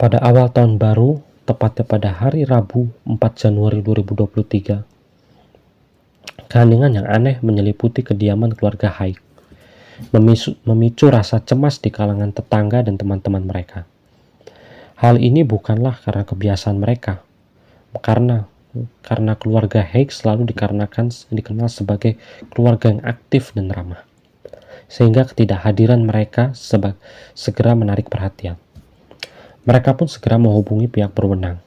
Pada awal tahun baru, tepatnya pada hari Rabu 4 Januari 2023, keheningan yang aneh menyeliputi kediaman keluarga Haik, memicu rasa cemas di kalangan tetangga dan teman-teman mereka. Hal ini bukanlah karena kebiasaan mereka, karena keluarga Haik selalu dikenal sebagai keluarga yang aktif dan ramah, sehingga ketidakhadiran mereka segera menarik perhatian. Mereka pun segera menghubungi pihak berwenang.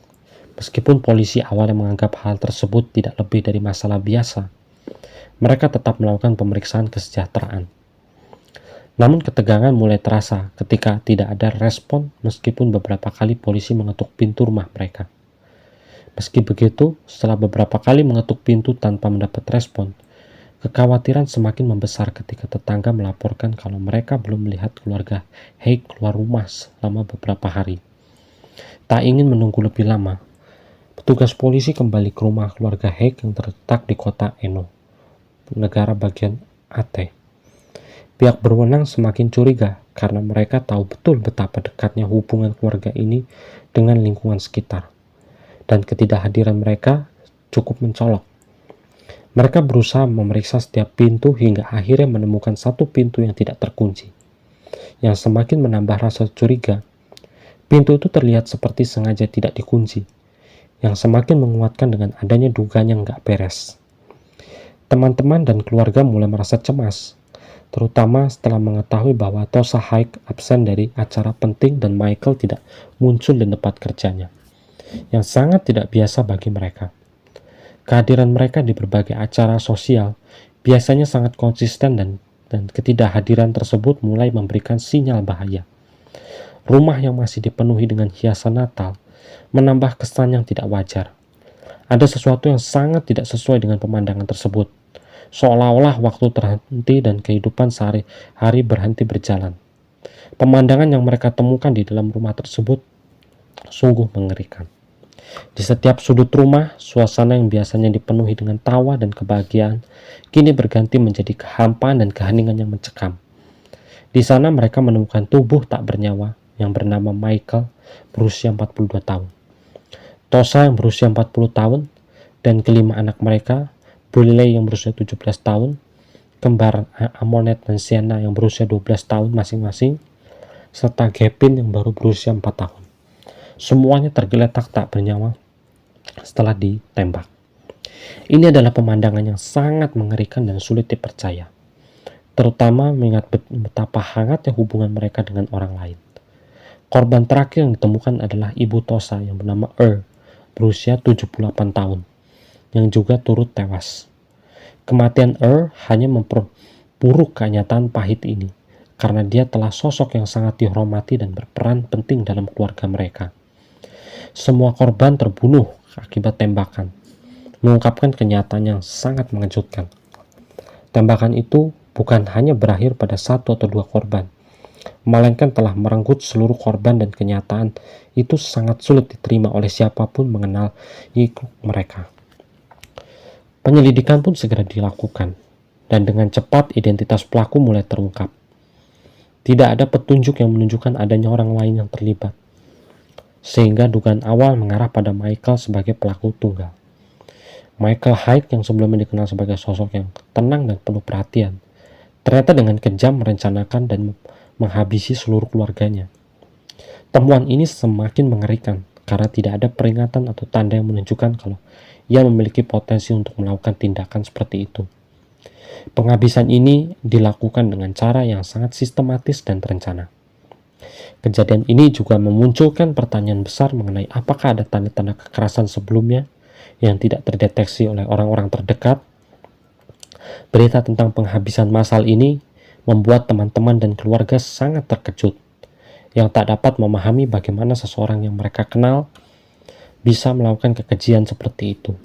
Meskipun polisi awalnya menganggap hal tersebut tidak lebih dari masalah biasa, mereka tetap melakukan pemeriksaan kesejahteraan. Namun ketegangan mulai terasa ketika tidak ada respon meskipun beberapa kali polisi mengetuk pintu rumah mereka. Meski begitu, setelah beberapa kali mengetuk pintu tanpa mendapat respon, kekhawatiran semakin membesar ketika tetangga melaporkan kalau mereka belum melihat keluarga Haik keluar rumah selama beberapa hari. Tak ingin menunggu lebih lama, petugas polisi kembali ke rumah keluarga Haik yang terletak di kota Eno, negara bagian Aceh. Pihak berwenang semakin curiga karena mereka tahu betul betapa dekatnya hubungan keluarga ini dengan lingkungan sekitar, dan ketidakhadiran mereka cukup mencolok. Mereka berusaha memeriksa setiap pintu hingga akhirnya menemukan satu pintu yang tidak terkunci. Yang semakin menambah rasa curiga, pintu itu terlihat seperti sengaja tidak dikunci, yang semakin menguatkan dengan adanya dugaan yang nggak beres. Teman-teman dan keluarga mulai merasa cemas, terutama setelah mengetahui bahwa Tosa Haik absen dari acara penting dan Michael tidak muncul di tempat kerjanya, yang sangat tidak biasa bagi mereka. Kehadiran mereka di berbagai acara sosial biasanya sangat konsisten dan ketidakhadiran tersebut mulai memberikan sinyal bahaya. Rumah yang masih dipenuhi dengan hiasan Natal menambah kesan yang tidak wajar. Ada sesuatu yang sangat tidak sesuai dengan pemandangan tersebut, seolah-olah waktu terhenti dan kehidupan sehari-hari berhenti berjalan. Pemandangan yang mereka temukan di dalam rumah tersebut sungguh mengerikan. Di setiap sudut rumah, suasana yang biasanya dipenuhi dengan tawa dan kebahagiaan kini berganti menjadi kehampaan dan keheningan yang mencekam. Di sana mereka menemukan tubuh tak bernyawa yang bernama Michael berusia 42 tahun, Tosa yang berusia 40 tahun, dan kelima anak mereka, Bulley yang berusia 17 tahun, kembar Amonet dan Sienna yang berusia 12 tahun masing-masing, serta Gavin yang baru berusia 4 tahun. Semuanya tergeletak tak bernyawa setelah ditembak. Ini adalah pemandangan yang sangat mengerikan dan sulit dipercaya, terutama mengingat betapa hangatnya hubungan mereka dengan orang lain. Korban terakhir yang ditemukan adalah ibu Tosa yang bernama berusia 78 tahun, yang juga turut tewas. Kematian hanya memperburuk kenyataan pahit ini, karena dia telah sosok yang sangat dihormati dan berperan penting dalam keluarga mereka. Semua korban terbunuh akibat tembakan, mengungkapkan kenyataan yang sangat mengejutkan. Tembakan itu bukan hanya berakhir pada satu atau dua korban, melainkan telah merenggut seluruh korban, dan kenyataan itu sangat sulit diterima oleh siapapun mengenal mereka. Penyelidikan pun segera dilakukan, dan dengan cepat identitas pelaku mulai terungkap. Tidak ada petunjuk yang menunjukkan adanya orang lain yang terlibat, sehingga dugaan awal mengarah pada Michael sebagai pelaku tunggal. Michael Haik yang sebelumnya dikenal sebagai sosok yang tenang dan penuh perhatian, ternyata dengan kejam merencanakan dan menghabisi seluruh keluarganya. Temuan ini semakin mengerikan karena tidak ada peringatan atau tanda yang menunjukkan kalau ia memiliki potensi untuk melakukan tindakan seperti itu. Penghabisan ini dilakukan dengan cara yang sangat sistematis dan terencana. Kejadian ini juga memunculkan pertanyaan besar mengenai apakah ada tanda-tanda kekerasan sebelumnya yang tidak terdeteksi oleh orang-orang terdekat. Berita tentang penghabisan massal ini membuat teman-teman dan keluarga sangat terkejut, yang tak dapat memahami bagaimana seseorang yang mereka kenal bisa melakukan kekejian seperti itu.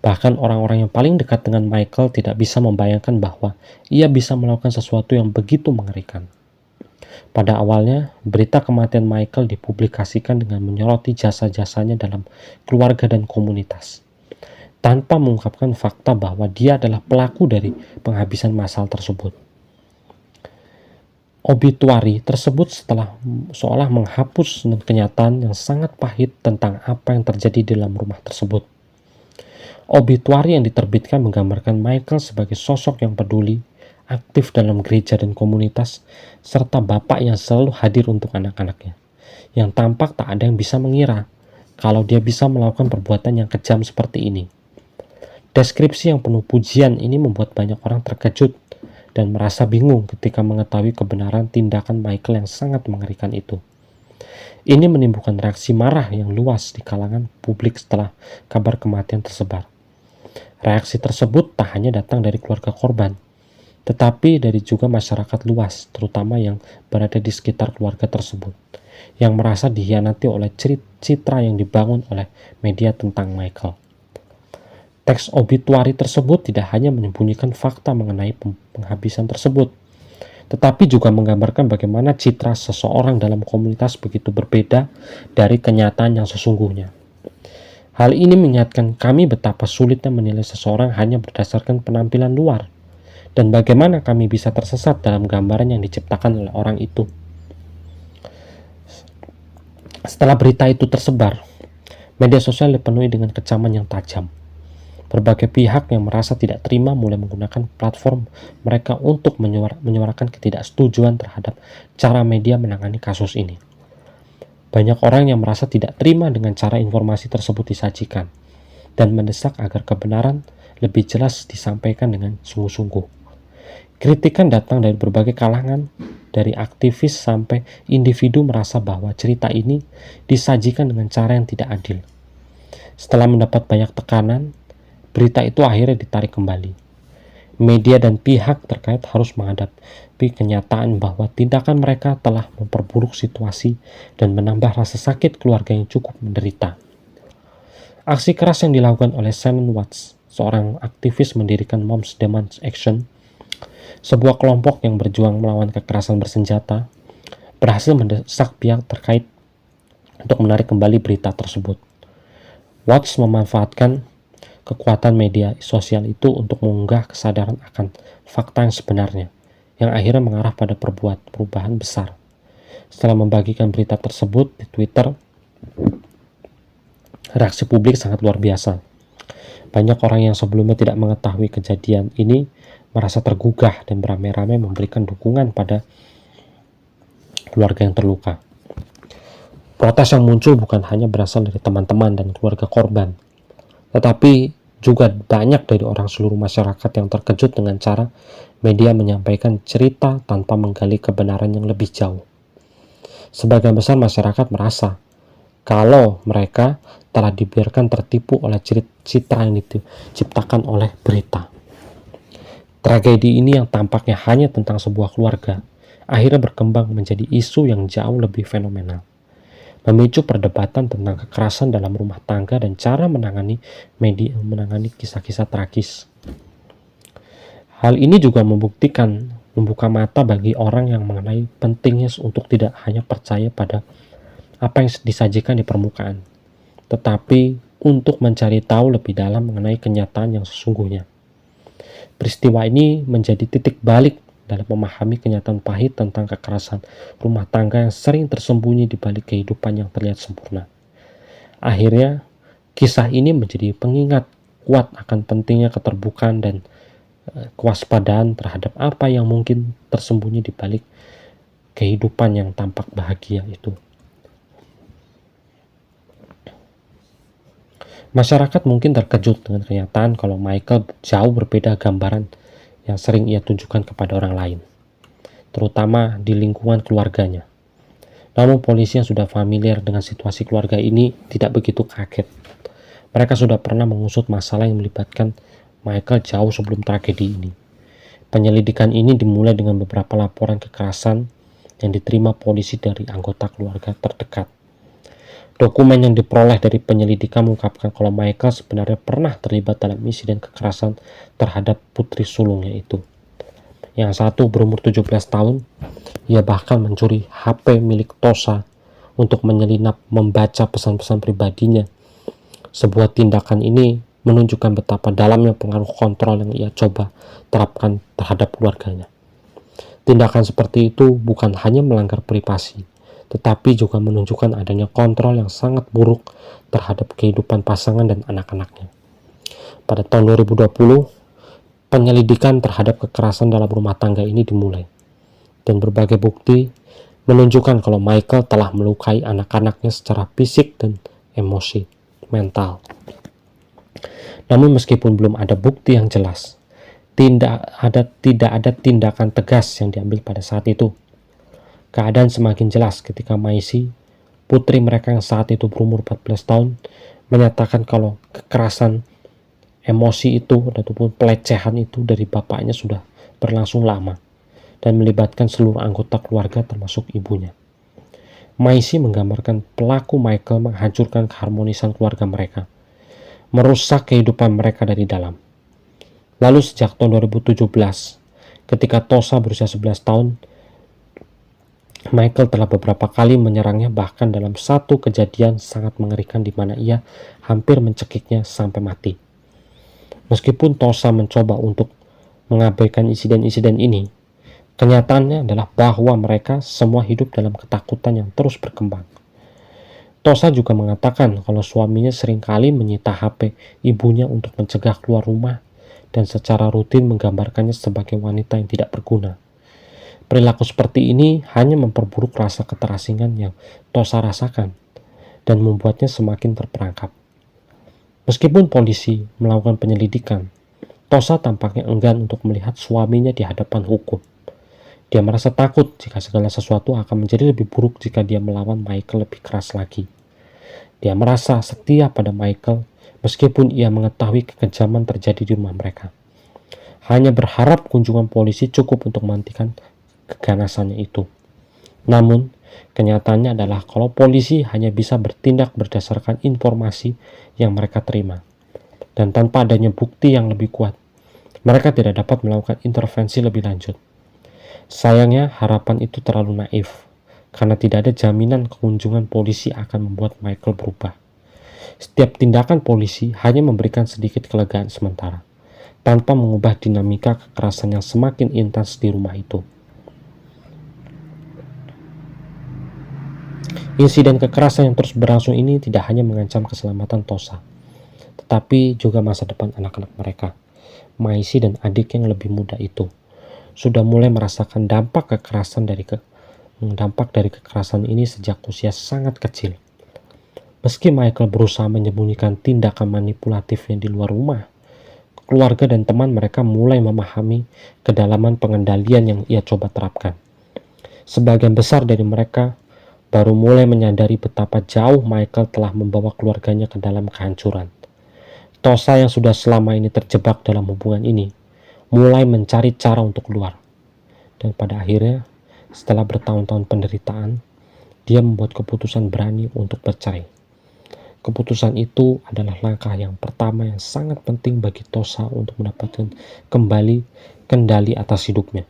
Bahkan orang-orang yang paling dekat dengan Michael tidak bisa membayangkan bahwa ia bisa melakukan sesuatu yang begitu mengerikan. Pada awalnya, berita kematian Michael dipublikasikan dengan menyoroti jasa-jasanya dalam keluarga dan komunitas, tanpa mengungkapkan fakta bahwa dia adalah pelaku dari penghabisan massal tersebut. Obituari tersebut setelah seolah menghapus kenyataan yang sangat pahit tentang apa yang terjadi di dalam rumah tersebut. Obituari yang diterbitkan menggambarkan Michael sebagai sosok yang peduli, aktif dalam gereja dan komunitas, serta bapak yang selalu hadir untuk anak-anaknya, yang tampak tak ada yang bisa mengira kalau dia bisa melakukan perbuatan yang kejam seperti ini. Deskripsi yang penuh pujian ini membuat banyak orang terkejut dan merasa bingung ketika mengetahui kebenaran tindakan Michael yang sangat mengerikan itu. Ini menimbulkan reaksi marah yang luas di kalangan publik setelah kabar kematian tersebar. Reaksi tersebut tak hanya datang dari keluarga korban, tetapi dari juga masyarakat luas, terutama yang berada di sekitar keluarga tersebut, yang merasa dikhianati oleh citra yang dibangun oleh media tentang Michael. Teks obituari tersebut tidak hanya menyembunyikan fakta mengenai penghabisan tersebut, tetapi juga menggambarkan bagaimana citra seseorang dalam komunitas begitu berbeda dari kenyataan yang sesungguhnya. Hal ini mengingatkan kami betapa sulitnya menilai seseorang hanya berdasarkan penampilan luar, dan bagaimana kami bisa tersesat dalam gambaran yang diciptakan oleh orang itu. Setelah berita itu tersebar, media sosial dipenuhi dengan kecaman yang tajam. Berbagai pihak yang merasa tidak terima mulai menggunakan platform mereka untuk menyuarakan ketidaksetujuan terhadap cara media menangani kasus ini. Banyak orang yang merasa tidak terima dengan cara informasi tersebut disajikan dan mendesak agar kebenaran lebih jelas disampaikan dengan sungguh-sungguh. Kritikan datang dari berbagai kalangan, dari aktivis sampai individu merasa bahwa cerita ini disajikan dengan cara yang tidak adil. Setelah mendapat banyak tekanan, berita itu akhirnya ditarik kembali. Media dan pihak terkait harus menghadapi kenyataan bahwa tindakan mereka telah memperburuk situasi dan menambah rasa sakit keluarga yang cukup menderita. Aksi keras yang dilakukan oleh Shannon Watts, seorang aktivis mendirikan Moms Demand Action, sebuah kelompok yang berjuang melawan kekerasan bersenjata, berhasil mendesak pihak terkait untuk menarik kembali berita tersebut. Watts memanfaatkan kekuatan media sosial itu untuk mengunggah kesadaran akan fakta yang sebenarnya, yang akhirnya mengarah pada perubahan besar. Setelah membagikan berita tersebut di Twitter, reaksi publik sangat luar biasa. Banyak orang yang sebelumnya tidak mengetahui kejadian ini merasa tergugah dan beramai-ramai memberikan dukungan pada keluarga yang terluka. Protes yang muncul bukan hanya berasal dari teman-teman dan keluarga korban, tetapi juga banyak dari orang seluruh masyarakat yang terkejut dengan cara media menyampaikan cerita tanpa menggali kebenaran yang lebih jauh. Sebagian besar masyarakat merasa kalau mereka telah dibiarkan tertipu oleh citra yang diciptakan oleh berita. Tragedi ini yang tampaknya hanya tentang sebuah keluarga, akhirnya berkembang menjadi isu yang jauh lebih fenomenal, memicu perdebatan tentang kekerasan dalam rumah tangga dan cara menangani kisah-kisah tragis. Hal ini juga membuka mata bagi orang yang mengenai pentingnya untuk tidak hanya percaya pada apa yang disajikan di permukaan, tetapi untuk mencari tahu lebih dalam mengenai kenyataan yang sesungguhnya. Peristiwa ini menjadi titik balik dalam memahami kenyataan pahit tentang kekerasan rumah tangga yang sering tersembunyi di balik kehidupan yang terlihat sempurna. Akhirnya, kisah ini menjadi pengingat kuat akan pentingnya keterbukaan dan kewaspadaan terhadap apa yang mungkin tersembunyi di balik kehidupan yang tampak bahagia itu. Masyarakat mungkin terkejut dengan kenyataan kalau Michael jauh berbeda gambaran yang sering ia tunjukkan kepada orang lain, terutama di lingkungan keluarganya. Namun polisi yang sudah familiar dengan situasi keluarga ini tidak begitu kaget. Mereka sudah pernah mengusut masalah yang melibatkan Michael jauh sebelum tragedi ini. Penyelidikan ini dimulai dengan beberapa laporan kekerasan yang diterima polisi dari anggota keluarga terdekat. Dokumen yang diperoleh dari penyelidikan mengungkapkan kalau Michael sebenarnya pernah terlibat dalam insiden kekerasan terhadap putri sulungnya itu. Yang satu berumur 17 tahun, ia bahkan mencuri HP milik Tosa untuk menyelinap membaca pesan-pesan pribadinya. Sebuah tindakan ini menunjukkan betapa dalamnya pengaruh kontrol yang ia coba terapkan terhadap keluarganya. Tindakan seperti itu bukan hanya melanggar privasi, tetapi juga menunjukkan adanya kontrol yang sangat buruk terhadap kehidupan pasangan dan anak-anaknya. Pada tahun 2020, penyelidikan terhadap kekerasan dalam rumah tangga ini dimulai, dan berbagai bukti menunjukkan kalau Michael telah melukai anak-anaknya secara fisik dan emosi, mental. Namun meskipun belum ada bukti yang jelas, tidak ada tindakan tegas yang diambil pada saat itu. Keadaan semakin jelas ketika Maisie, putri mereka yang saat itu berumur 14 tahun, menyatakan kalau kekerasan emosi itu ataupun pelecehan itu dari bapaknya sudah berlangsung lama dan melibatkan seluruh anggota keluarga termasuk ibunya. Maisie menggambarkan pelaku Michael menghancurkan keharmonisan keluarga mereka, merusak kehidupan mereka dari dalam. Lalu sejak tahun 2017, ketika Tosa berusia 11 tahun, Michael telah beberapa kali menyerangnya, bahkan dalam satu kejadian sangat mengerikan di mana ia hampir mencekiknya sampai mati. Meskipun Tosa mencoba untuk mengabaikan insiden-insiden ini, kenyataannya adalah bahwa mereka semua hidup dalam ketakutan yang terus berkembang. Tosa juga mengatakan kalau suaminya seringkali menyita HP ibunya untuk mencegah keluar rumah dan secara rutin menggambarkannya sebagai wanita yang tidak berguna. Perilaku seperti ini hanya memperburuk rasa keterasingan yang Tosa rasakan dan membuatnya semakin terperangkap. Meskipun polisi melakukan penyelidikan, Tosa tampaknya enggan untuk melihat suaminya di hadapan hukum. Dia merasa takut jika segala sesuatu akan menjadi lebih buruk jika dia melawan Michael lebih keras lagi. Dia merasa setia pada Michael meskipun ia mengetahui kekejaman terjadi di rumah mereka. Hanya berharap kunjungan polisi cukup untuk menghentikan keganasannya itu. Namun, kenyataannya adalah kalau polisi hanya bisa bertindak berdasarkan informasi yang mereka terima. Dan tanpa adanya bukti yang lebih kuat, mereka tidak dapat melakukan intervensi lebih lanjut. Sayangnya, harapan itu terlalu naif, karena tidak ada jaminan kunjungan polisi akan membuat Michael berubah. Setiap tindakan polisi hanya memberikan sedikit kelegaan sementara, tanpa mengubah dinamika kekerasan yang semakin intens di rumah itu. Insiden kekerasan yang terus berlangsung ini tidak hanya mengancam keselamatan Tosa, tetapi juga masa depan anak-anak mereka. Maisie dan adik yang lebih muda itu sudah mulai merasakan dampak dari kekerasan ini sejak usia sangat kecil. Meski Michael berusaha menyembunyikan tindakan manipulatifnya di luar rumah, keluarga dan teman mereka mulai memahami kedalaman pengendalian yang ia coba terapkan. Sebagian besar dari mereka baru mulai menyadari betapa jauh Michael telah membawa keluarganya ke dalam kehancuran. Tosa yang sudah selama ini terjebak dalam hubungan ini mulai mencari cara untuk keluar. Dan pada akhirnya, setelah bertahun-tahun penderitaan, dia membuat keputusan berani untuk bercerai. Keputusan itu adalah langkah yang pertama yang sangat penting bagi Tosa untuk mendapatkan kembali kendali atas hidupnya.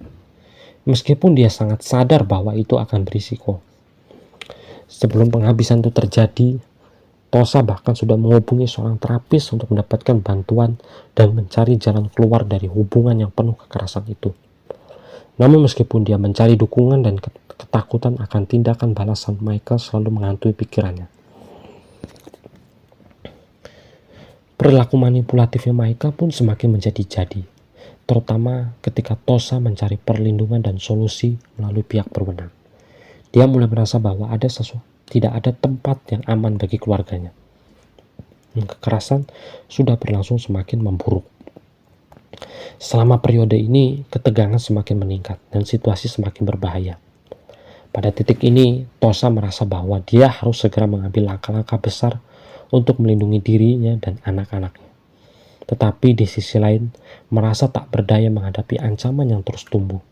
Meskipun dia sangat sadar bahwa itu akan berisiko. Sebelum penghabisan itu terjadi, Tosa bahkan sudah menghubungi seorang terapis untuk mendapatkan bantuan dan mencari jalan keluar dari hubungan yang penuh kekerasan itu. Namun meskipun dia mencari dukungan dan ketakutan akan tindakan balasan Michael selalu menghantui pikirannya. Perilaku manipulatifnya Michael pun semakin menjadi-jadi, terutama ketika Tosa mencari perlindungan dan solusi melalui pihak berwenang. Dia mulai merasa bahwa tidak ada tempat yang aman bagi keluarganya. Kekerasan sudah berlangsung semakin memburuk. Selama periode ini, ketegangan semakin meningkat dan situasi semakin berbahaya. Pada titik ini, Tosa merasa bahwa dia harus segera mengambil langkah-langkah besar untuk melindungi dirinya dan anak-anaknya. Tetapi di sisi lain, merasa tak berdaya menghadapi ancaman yang terus tumbuh.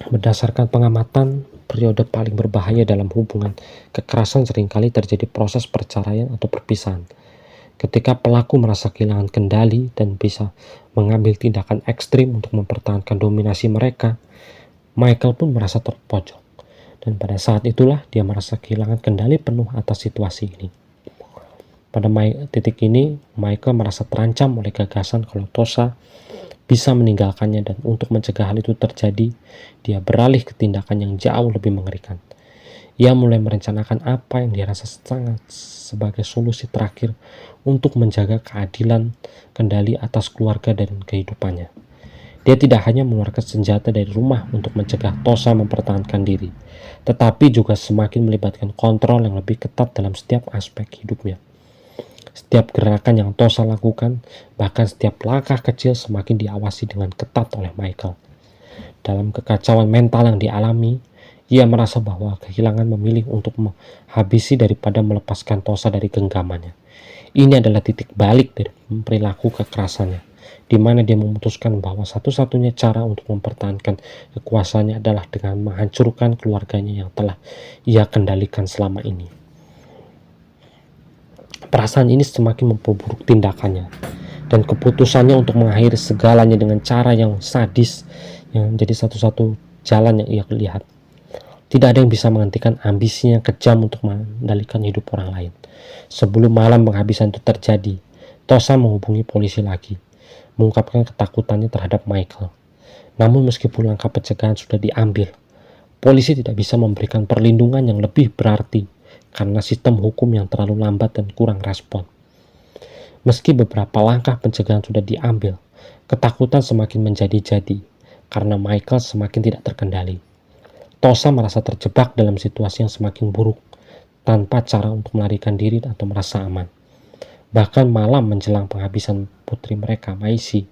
Berdasarkan pengamatan, periode paling berbahaya dalam hubungan kekerasan seringkali terjadi proses perceraian atau perpisahan. Ketika pelaku merasa kehilangan kendali dan bisa mengambil tindakan ekstrim untuk mempertahankan dominasi mereka, Michael pun merasa terpojok. Dan pada saat itulah dia merasa kehilangan kendali penuh atas situasi ini. Pada titik ini, Michael merasa terancam oleh gagasan kalau Tosa bisa meninggalkannya, dan untuk mencegah hal itu terjadi, dia beralih ke tindakan yang jauh lebih mengerikan. Ia mulai merencanakan apa yang dia rasa sangat sebagai solusi terakhir untuk menjaga keadilan kendali atas keluarga dan kehidupannya. Dia tidak hanya mengeluarkan senjata dari rumah untuk mencegah Tosa mempertahankan diri, tetapi juga semakin melibatkan kontrol yang lebih ketat dalam setiap aspek hidupnya. Setiap gerakan yang Tosa lakukan, bahkan setiap langkah kecil, semakin diawasi dengan ketat oleh Michael. Dalam kekacauan mental yang dialami, ia merasa bahwa kehilangan memilih untuk menghabisi daripada melepaskan Tosa dari genggamannya. Ini adalah titik balik dari perilaku kekerasannya, di mana dia memutuskan bahwa satu-satunya cara untuk mempertahankan kekuasaannya adalah dengan menghancurkan keluarganya yang telah ia kendalikan selama ini. Perasaan ini semakin memperburuk tindakannya, dan keputusannya untuk mengakhiri segalanya dengan cara yang sadis yang menjadi satu-satu jalan yang ia lihat. Tidak ada yang bisa menghentikan ambisinya kejam untuk mengendalikan hidup orang lain. Sebelum malam penghabisan itu terjadi, Tosa menghubungi polisi lagi, mengungkapkan ketakutannya terhadap Michael. Namun meskipun langkah pencegahan sudah diambil, polisi tidak bisa memberikan perlindungan yang lebih berarti karena sistem hukum yang terlalu lambat dan kurang respon. Meski beberapa langkah pencegahan sudah diambil, ketakutan semakin menjadi-jadi karena Michael semakin tidak terkendali. Tosa merasa terjebak dalam situasi yang semakin buruk, tanpa cara untuk melarikan diri atau merasa aman. Bahkan malam menjelang penghabisan putri mereka, Maisy,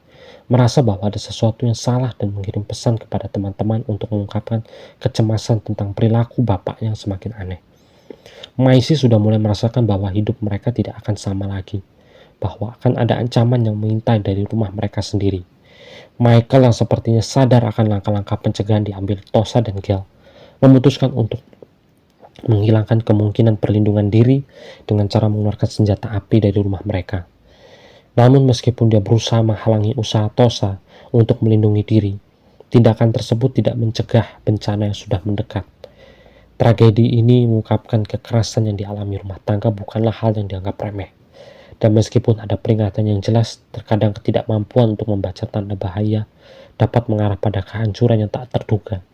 merasa bahwa ada sesuatu yang salah dan mengirim pesan kepada teman-teman untuk mengungkapkan kecemasan tentang perilaku bapaknya yang semakin aneh. Maisy sudah mulai merasakan bahwa hidup mereka tidak akan sama lagi, bahwa akan ada ancaman yang mengintai dari rumah mereka sendiri. Michael yang sepertinya sadar akan langkah-langkah pencegahan diambil Tosa dan Gale, memutuskan untuk menghilangkan kemungkinan perlindungan diri dengan cara mengeluarkan senjata api dari rumah mereka. Namun meskipun dia berusaha menghalangi usaha Tosa untuk melindungi diri, tindakan tersebut tidak mencegah bencana yang sudah mendekat. Tragedi ini mengungkapkan kekerasan yang dialami rumah tangga bukanlah hal yang dianggap remeh. Dan meskipun ada peringatan yang jelas, terkadang ketidakmampuan untuk membaca tanda bahaya dapat mengarah pada kehancuran yang tak terduga.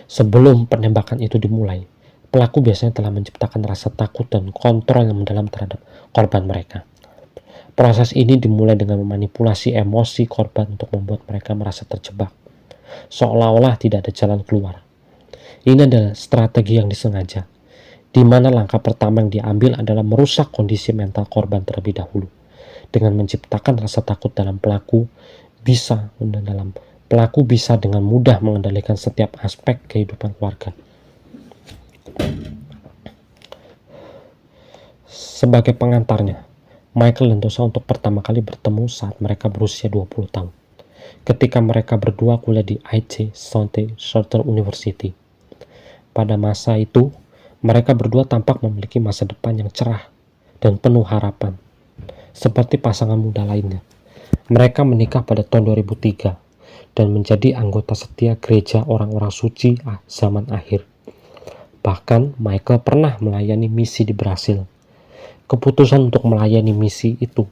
Sebelum penembakan itu dimulai, pelaku biasanya telah menciptakan rasa takut dan kontrol yang mendalam terhadap korban mereka. Proses ini dimulai dengan memanipulasi emosi korban untuk membuat mereka merasa terjebak, seolah-olah tidak ada jalan keluar. Ini adalah strategi yang disengaja, di mana langkah pertama yang diambil adalah merusak kondisi mental korban terlebih dahulu, dengan menciptakan rasa takut dalam pelaku bisa dengan mudah mengendalikan setiap aspek kehidupan keluarga. Sebagai pengantarnya, Michael dan Tosa untuk pertama kali bertemu saat mereka berusia 20 tahun, ketika mereka berdua kuliah di I.T. Southern University. Pada masa itu, mereka berdua tampak memiliki masa depan yang cerah dan penuh harapan, seperti pasangan muda lainnya. Mereka menikah pada tahun 2003 dan menjadi anggota setia gereja orang-orang suci zaman akhir. Bahkan Michael pernah melayani misi di Brasil. Keputusan untuk melayani misi itu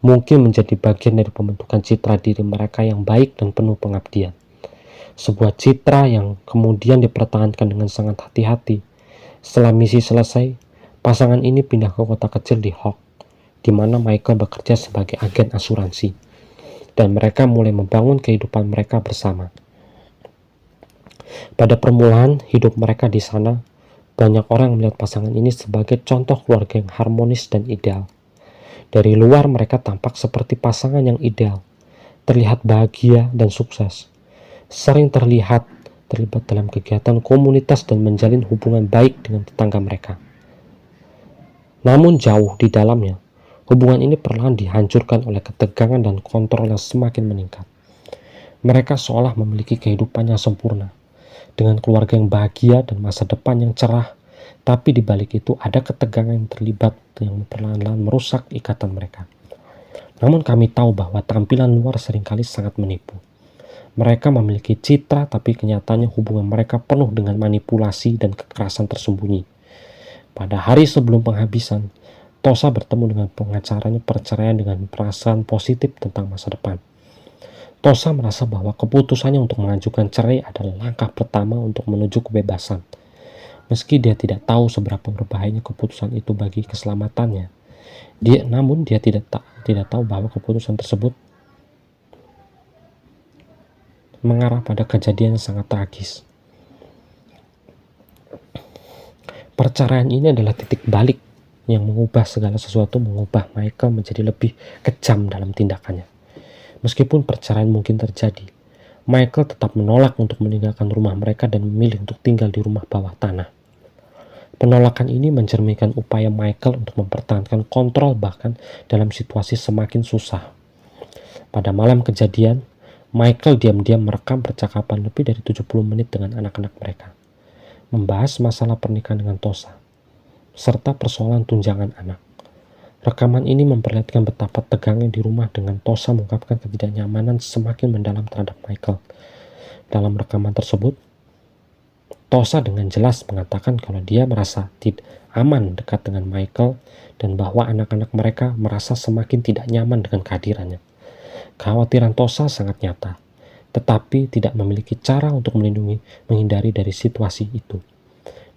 mungkin menjadi bagian dari pembentukan citra diri mereka yang baik dan penuh pengabdian. Sebuah citra yang kemudian dipertahankan dengan sangat hati-hati. Setelah misi selesai, pasangan ini pindah ke kota kecil di Hawk, di mana Michael bekerja sebagai agen asuransi, dan mereka mulai membangun kehidupan mereka bersama. Pada permulaan hidup mereka di sana, banyak orang melihat pasangan ini sebagai contoh keluarga yang harmonis dan ideal. Dari luar mereka tampak seperti pasangan yang ideal, terlihat bahagia dan sukses. Sering terlibat dalam kegiatan komunitas dan menjalin hubungan baik dengan tetangga mereka. Namun jauh di dalamnya, hubungan ini perlahan dihancurkan oleh ketegangan dan kontrol yang semakin meningkat. Mereka seolah memiliki kehidupan yang sempurna, dengan keluarga yang bahagia dan masa depan yang cerah, tapi di balik itu ada ketegangan yang terlibat yang perlahan-lahan merusak ikatan mereka. Namun kami tahu bahwa tampilan luar seringkali sangat menipu. Mereka memiliki citra, tapi kenyataannya hubungan mereka penuh dengan manipulasi dan kekerasan tersembunyi. Pada hari sebelum penghabisan, Tosa bertemu dengan pengacaranya perceraian dengan perasaan positif tentang masa depan. Tosa merasa bahwa keputusannya untuk mengajukan cerai adalah langkah pertama untuk menuju kebebasan. Meski dia tidak tahu seberapa berbahayanya keputusan itu bagi keselamatannya, namun dia tidak tahu bahwa keputusan tersebut mengarah pada kejadian yang sangat tragis. Perceraian ini adalah titik balik yang mengubah segala sesuatu, mengubah Michael menjadi lebih kejam dalam tindakannya. Meskipun perceraian mungkin terjadi, Michael tetap menolak untuk meninggalkan rumah mereka dan memilih untuk tinggal di rumah bawah tanah. Penolakan ini mencerminkan upaya Michael untuk mempertahankan kontrol bahkan dalam situasi semakin susah. Pada malam kejadian, Michael diam-diam merekam percakapan lebih dari 70 menit dengan anak-anak mereka, membahas masalah pernikahan dengan Tosa, serta persoalan tunjangan anak. Rekaman ini memperlihatkan betapa tegangnya di rumah dengan Tosa mengungkapkan ketidaknyamanan semakin mendalam terhadap Michael. Dalam rekaman tersebut, Tosa dengan jelas mengatakan kalau dia merasa tidak aman dekat dengan Michael dan bahwa anak-anak mereka merasa semakin tidak nyaman dengan kehadirannya. Kekhawatiran Tosa sangat nyata, tetapi tidak memiliki cara untuk menghindari dari situasi itu.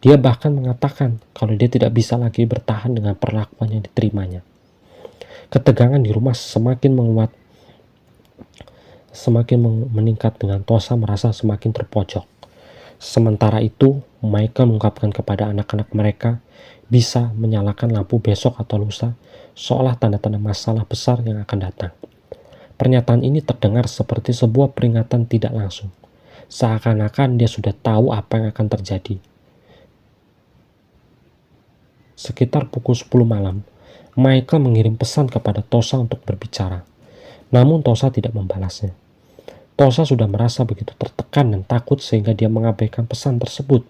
Dia bahkan mengatakan kalau dia tidak bisa lagi bertahan dengan perlakuan yang diterimanya. Ketegangan di rumah semakin meningkat dengan Tosa merasa semakin terpojok. Sementara itu, Michael mengungkapkan kepada anak-anak mereka bisa menyalakan lampu besok atau lusa, seolah tanda-tanda masalah besar yang akan datang. Pernyataan ini terdengar seperti sebuah peringatan tidak langsung, seakan-akan dia sudah tahu apa yang akan terjadi. Sekitar pukul 10 malam, Michael mengirim pesan kepada Tosa untuk berbicara. Namun Tosa tidak membalasnya. Tosa sudah merasa begitu tertekan dan takut sehingga dia mengabaikan pesan tersebut.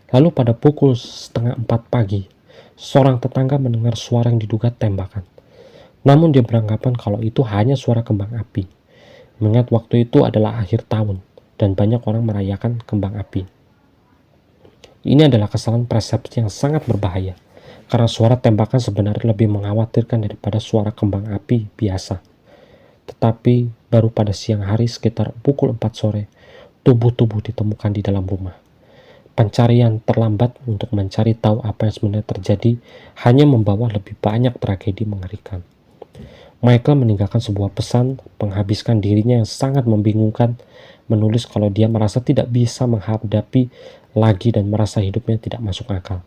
Lalu pada pukul 3:30 pagi, seorang tetangga mendengar suara yang diduga tembakan. Namun dia beranggapan kalau itu hanya suara kembang api, mengingat waktu itu adalah akhir tahun dan banyak orang merayakan kembang api. Ini adalah kesalahan persepsi yang sangat berbahaya, karena suara tembakan sebenarnya lebih mengkhawatirkan daripada suara kembang api biasa. Tetapi baru pada siang hari sekitar pukul 4 sore, tubuh-tubuh ditemukan di dalam rumah. Pencarian terlambat untuk mencari tahu apa yang sebenarnya terjadi hanya membawa lebih banyak tragedi mengerikan. Michael meninggalkan sebuah pesan menghabiskan dirinya yang sangat membingungkan, menulis kalau dia merasa tidak bisa menghadapi lagi dan merasa hidupnya tidak masuk akal.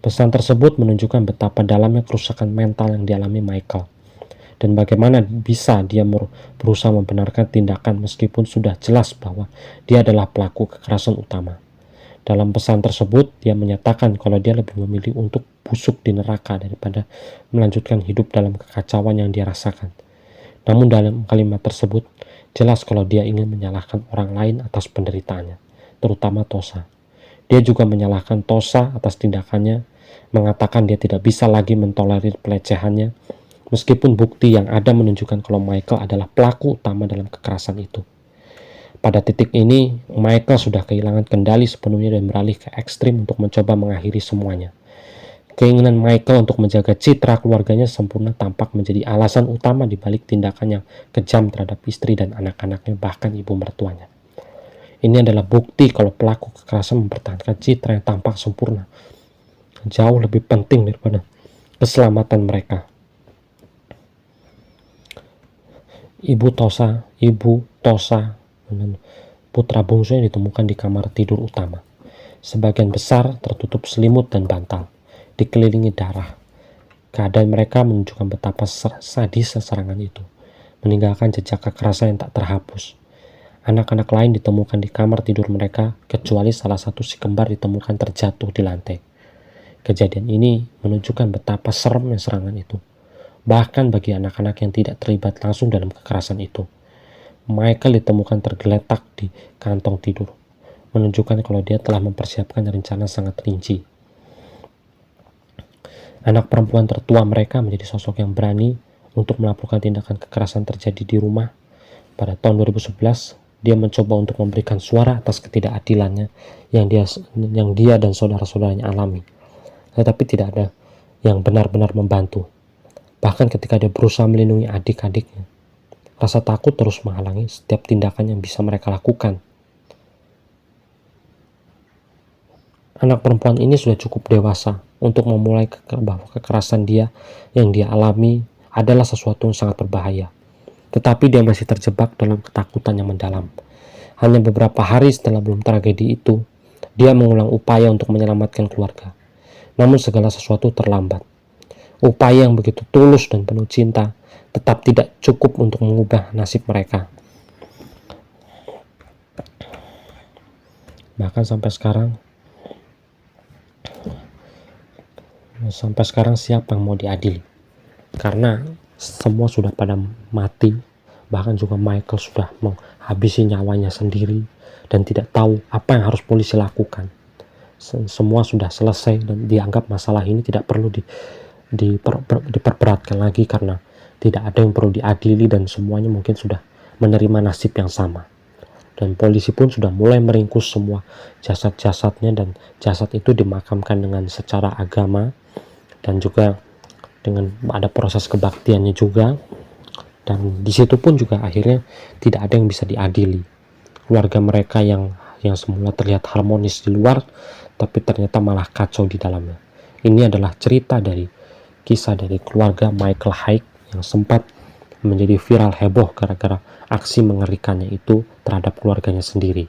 Pesan tersebut menunjukkan betapa dalamnya kerusakan mental yang dialami Michael, dan bagaimana bisa dia berusaha membenarkan tindakan meskipun sudah jelas bahwa dia adalah pelaku kekerasan utama. Dalam pesan tersebut, dia menyatakan kalau dia lebih memilih untuk busuk di neraka daripada melanjutkan hidup dalam kekacauan yang dia rasakan. Namun dalam kalimat tersebut, jelas kalau dia ingin menyalahkan orang lain atas penderitaannya, terutama Tosa. Dia juga menyalahkan Tosa atas tindakannya, mengatakan dia tidak bisa lagi mentolerir pelecehannya, meskipun bukti yang ada menunjukkan kalau Michael adalah pelaku utama dalam kekerasan itu. Pada titik ini, Michael sudah kehilangan kendali sepenuhnya dan beralih ke ekstrim untuk mencoba mengakhiri semuanya. Keinginan Michael untuk menjaga citra keluarganya sempurna tampak menjadi alasan utama di balik tindakan yang kejam terhadap istri dan anak-anaknya, bahkan ibu mertuanya. Ini adalah bukti kalau pelaku kekerasan mempertahankan citra yang tampak sempurna, jauh lebih penting daripada keselamatan mereka. Ibu Tosa dan putra bungsunya ditemukan di kamar tidur utama. Sebagian besar tertutup selimut dan bantal, dikelilingi darah. Keadaan mereka menunjukkan betapa sadis serangan itu, meninggalkan jejak kekerasan yang tak terhapus. Anak-anak lain ditemukan di kamar tidur mereka, kecuali salah satu si kembar ditemukan terjatuh di lantai. Kejadian ini menunjukkan betapa seremnya serangan itu, bahkan bagi anak-anak yang tidak terlibat langsung dalam kekerasan itu. Michael ditemukan tergeletak di kantong tidur, menunjukkan kalau dia telah mempersiapkan rencana sangat rinci. Anak perempuan tertua mereka menjadi sosok yang berani untuk melaporkan tindakan kekerasan terjadi di rumah. Pada tahun 2011, dia mencoba untuk memberikan suara atas ketidakadilannya yang dia dan saudara-saudaranya alami. Tetapi tidak ada yang benar-benar membantu. Bahkan ketika dia berusaha melindungi adik-adiknya, rasa takut terus menghalangi setiap tindakan yang bisa mereka lakukan. Anak perempuan ini sudah cukup dewasa untuk memulai bahwa kekerasan yang dia alami adalah sesuatu yang sangat berbahaya. Tetapi dia masih terjebak dalam ketakutan yang mendalam. Hanya beberapa hari setelah belum tragedi itu, dia mengulang upaya untuk menyelamatkan keluarga. Namun segala sesuatu terlambat. Upaya yang begitu tulus dan penuh cinta tetap tidak cukup untuk mengubah nasib mereka. Bahkan sampai sekarang siapa yang mau diadili? Karena semua sudah pada mati, bahkan juga Michael sudah menghabisi nyawanya sendiri dan tidak tahu apa yang harus polisi lakukan. Semua sudah selesai dan dianggap masalah ini tidak perlu diperberatkan lagi karena tidak ada yang perlu diadili dan semuanya mungkin sudah menerima nasib yang sama. Dan polisi pun sudah mulai meringkus semua jasad-jasadnya dan jasad itu dimakamkan dengan secara agama dan juga dengan ada proses kebaktiannya juga. Dan di situ pun juga akhirnya tidak ada yang bisa diadili. Keluarga mereka yang semula terlihat harmonis di luar, tapi ternyata malah kacau di dalamnya. Ini adalah cerita dari kisah dari keluarga Michael Haig yang sempat menjadi viral heboh gara-gara aksi mengerikannya itu terhadap keluarganya sendiri.